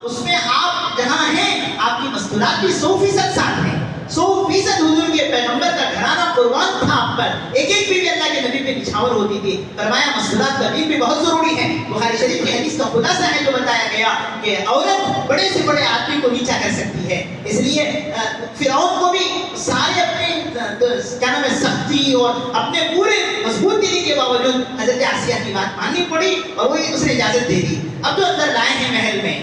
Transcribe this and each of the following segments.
اس میں آپ جہاں ہیں آپ کی مستورات بھی 100% ساتھ ہیں، 100% حضور کے پیغمبر کا گھرانہ قربان تھا آپ پر، ایک ایک بیوی اللہ کے نبی پہ نچھاور ہوتی تھی۔ فرمایا مستورات کا دین بھی بہت ضروری ہے۔ بخاری شریف کی حدیث کا خلاصہ ہے جو بتایا گیا کہ عورت بڑے سے بڑے آدمی کو نیچا کر سکتی ہے، اس لیے فرعون کو بھی سارے اپنے کیا نام ہے سختی اور اپنے پورے مضبوط دلی کے باوجود حضرت آسیہ کی بات ماننی پڑی اور وہی اس نے اجازت دے دی۔ اب جو اندر لائے ہیں محل میں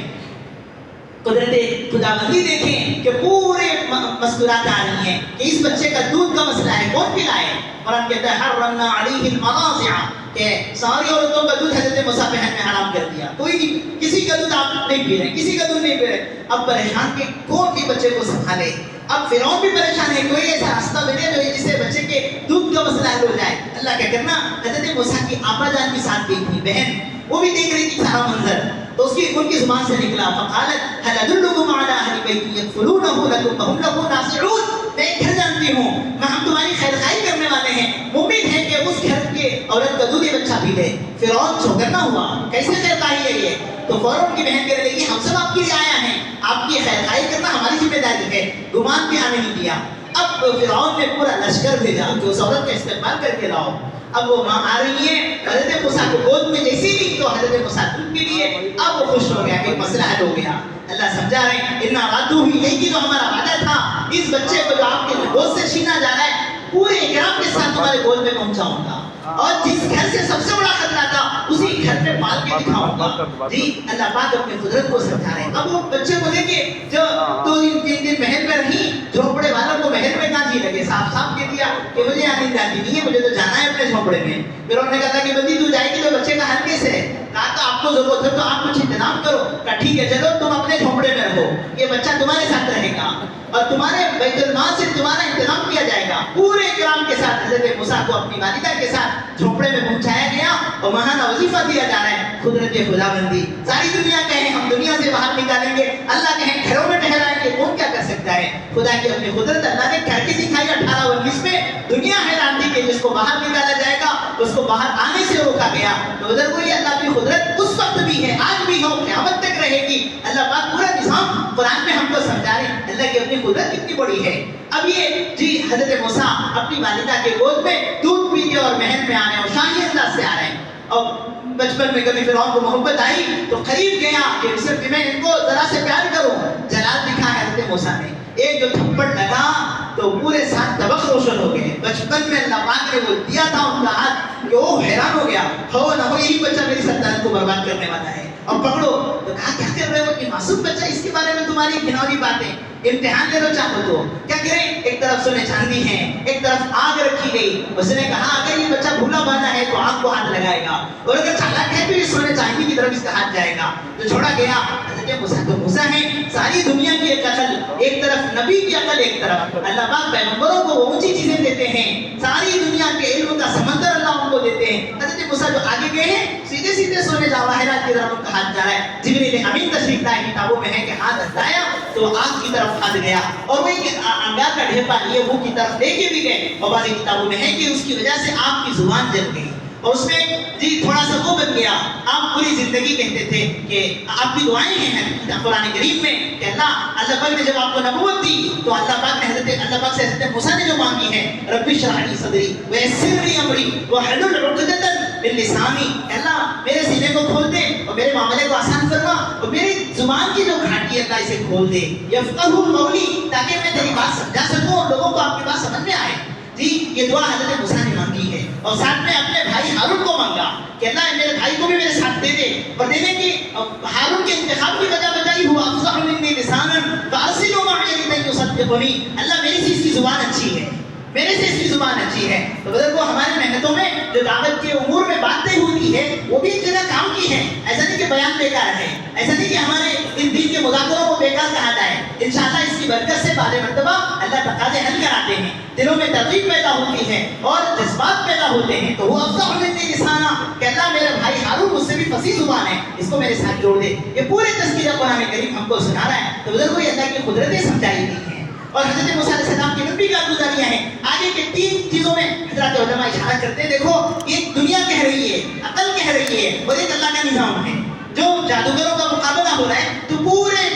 قدرت خداوندی دیکھیں کہ پورے مذکورات آ رہی ہیں کہ اس بچے کا دودھ کا مسئلہ ہے، کون پلائے؟ قرآن کہتا ہے حرمنا علیہ المراضع کہ ساری عورتوں کا دودھ حضرت موسیٰ بہن نے حرام کر دیا، کوئی نہیں، کسی کا دودھ آپ نہیں پی رہے، کسی کا دودھ نہیں پی رہے۔ اب پریشان کہ کون بھی بچے کو سنبھالے؟ اب فرعون بھی پریشان ہے، کوئی ایسا راستہ بنے جو جس سے بچے کے دودھ کا مسئلہ حل ہو جائے۔ اللہ کیا کرنا، حضرت موسیٰ کی آپا جان بھی ساتھ گئی تھی، بہن وہ بھی دیکھ رہی تھی سارا منظر، تو اس کی ان کی زبان سے نکلا فقالت هل ادلكم على اهل بيت يكفلونه لكم وهم له ناصحون، میں ایک گھر جانتی ہوں، ہم تمہاری خیر خواہی کرنے والے ہیں، امید ہے کہ اس گھر کے عورت کا دودھ یہ بچہ پی لے۔ فرعون چوکنا ہوا، کیسے خیر خواہی ہے یہ؟ تو فوراً کی بہن کہنے لگی ہم سب آپ کے لیے آیا ہیں، آپ کی خیر خواہی کرنا ہماری ذمہ داری ہے، گمان بھی آنے نہیں دیا۔ اب فرعون نے پورا لشکر بھیجا کہ اس عورت کا استقبال کر کے لاؤ۔ اب وہ ماں آ رہی ہے، حضرت موسیٰ کو گود میں جیسے ہی لی تو حضرت موسیٰ دودھ کے لیے، اب وہ خوش ہو گیا کہ مسئلہ حل ہو گیا۔ اللہ سمجھا رہے ہیں اتنا وعدہ ہوئی نہیں کہ جو ہمارا وعدہ تھا اس بچے کو جو آپ کے گود سے چھینا جا رہا ہے پورے اکرام کے ساتھ تمہارے گود میں پہنچاؤں گا، اور جس گھر سے سب سے بڑا خطرہ تھا اسی گھر میں پال کے دکھاؤں گا۔ جی اللہ پاک اپنی قدرت کو سمجھا رہے ہیں۔ اب وہ بچے کو دیکھے جو 2-3 دن محل میں رہی، جھونپڑے والوں کو محل میں کہاں جی لگے، صاف صاف کہہ دیا کہ مجھے آنے جاتی نہیں ہے، مجھے تو جانا ہے اپنے جھونپڑے میں۔ پھر انہوں نے کہا کہ بندی تو جائے گی تو بچے کا حل کیسے ہے؟ کہا تو آپ کو ضرورت ہے تو آپ کچھ انتظام کرو۔ کہا ٹھیک ہے چلو تم اپنے جھونپڑے میں رہو، یہ بچہ تمہارے ساتھ رہے گا اور تمہارے بیت المال سے تمہارا انتظام کیا جائے گا۔ پورے اکرام کے ساتھ حضرت موسیٰ کو اپنی والدہ کے ساتھ جھونپڑے میں پہنچایا گیا اور ماہانہ وظیفہ دیا جا رہا ہے قدرت خداوندی۔ ساری دنیا کہیں ہم دنیا سے باہر نکالیں گے، اللہ کہیں گھروں میں ٹھہرائیں گے، کون کیا کر سکتا ہے؟ خدا کی اپنی قدرت اللہ نے کر کے دکھائی 18-19 میں۔ دنیا حیران تھی کہ جس کو باہر نکالا جائے گا اس کو باہر آنے سے روکا گیا۔ تو ادھر کو یہ اللہ کی قدرت اس وقت بھی ہے، آج بھی ہو، قیامت تک رہے گی۔ اللہ پاک پورا نظام قرآن میں ہم کو سمجھا رہے ہیں اللہ کی اپنی قدرت کتنی بڑی ہے۔ اب یہ جی حضرت موسیٰ اپنی والدہ کے گود میں دودھ پیتے اور محل میں آ رہے ہیں اور شاہی انداز سے آ رہے ہیں۔ اور بچپن میں کبھی فرعون کو محبت آئی تو قریب گیا کہ صرف میں ان کو ذرا سے پیار کروں، جلال دکھا ہے حضرت موسیٰ نے۔ ایک جو تھپڑ لگا تو پورے ساتھ طبق روشن ہو گئے۔ بچپن میں اللہ پاک نے وہ دیا تھا ان کا ہاتھ کہ وہ حیران ہو گیا، ہو نہ ہو یہی بچہ میری سلطنت کو برباد کرنے والا ہے، اور پکڑو۔ تو کہا کیا کر رہے ہو کہ معصوم بچہ، اس کے بارے میں تمہاری گھناؤنی باتیں، امتحان لے لو چاہو تو کیا کریں؟ ایک طرف سونے چاندی ہے، ایک طرف آگ رکھی گئی۔ اس نے کہا اگر یہ بچہ بھولا بانا ہے تو آگ کو ہاتھ لگائے گا، اور اگر چالاک ہے تو یہ سونے چاندی کی طرف اس کا ہاتھ جائے گا۔ تو چھوڑا گیا۔ حضرت موسیٰ تو موسیٰ ہیں، ساری دنیا کی ایک عقل ایک طرف، نبی کی عقل ایک طرف۔ اللہ پاک پیغمبروں کو وہ اونچی چیزیں دیتے ہیں، ساری دنیا کے علم کا سمندر اللہ ان کو دیتے ہیں۔ حضرت موسیٰ جو آگے گئے ہیں سیدھے سیدھے سونے جواہرات کی طرف ان کا ہاتھ جا رہا ہے۔ جبریل امین تشریف لائے، کتابوں میں ہے کہ ہاتھ ہلایا تو آگ کی طرف ہاتھ گیا، اور وہی انگار کا ڈھیپا لیے منہ کی طرف لے کے بھی گئے، اور بعض کتابوں میں ہے کہ اس کی وجہ سے آپ کی زبان جل گئی اور اس میں جی تھوڑا سا وہ بن گیا۔ آپ پوری زندگی کہتے تھے کہ آپ کی دعائیں ہیں قرآن کریم میں کہ اللہ پاک نے جب آپ کو نبوت دی تو اللہ پاک سے حضرت موسیٰ نے جو مانگی ہے رب اشرح لی صدری ویسر لی امری واحلل عقدۃ من لسانی، اللہ میرے سینے کو کھول دے اور میرے معاملے کو آسان فرما، اور میری زبان کی جو گھاٹی ہے اللہ اسے کھول دے، یفقہوا قولی، تاکہ میں تیری بات سمجھا سکوں اور لوگوں کو آپ کی بات سمجھ میں آئے۔ جی یہ دعا حضرت موسیٰ نے مانگی ہے، اور ساتھ میں اپنے بھائی ہارون کو مانگا کہ اللہ میرے بھائی کو بھی میرے ساتھ دے دے، اور دینے کی ہارون کے انتخاب کی وجہ بتائی ہوا افصح منی لسانا فارسلوا معي لكي يصدقني، اللہ میری سے اس کی زبان اچھی ہے، میرے سے اس کی زبان اچھی ہے۔ تو بزرگوں ہمارے محنتوں میں جو دعوت کے امور میں باتیں ہوتی ہے وہ بھی ایک جگہ کام کی ہے، ایسا نہیں کہ بیان بیکار ہے، ایسا نہیں کہ ہمارے ان دین کے مذاکروں کو بیکار کہا جائے۔ انشاءاللہ اس کی برکت سے بعض مرتبہ اللہ تقاضے حل کراتے ہیں، دلوں میں ترغیب پیدا ہوتی ہے اور جذبات پیدا ہوتے ہیں، تو وہ افصح منی لسانا کہ اللہ میرے بھائی ہارون مجھ سے بھی فصیح زبان ہے، اس کو میرے ساتھ جوڑ دے۔ یہ پورے تذکرہ قرآن کریم ہم کو سنا رہا ہے۔ تو بزرگوں یہ اللہ کی قدرتیں سمجھائی گئی ہیں، اور حضرت موسیٰ علیہ السلام کی نبی کا گزاریاں ہیں۔ آگے کے 3 چیزوں میں حضرات علماء اشارہ کرتے ہیں، دیکھو ایک دنیا کہہ رہی ہے، عقل کہہ رہی ہے، اور ایک اللہ کا نظام ہے۔ جو جادوگروں کا مقابلہ ہو رہا ہے تو پورے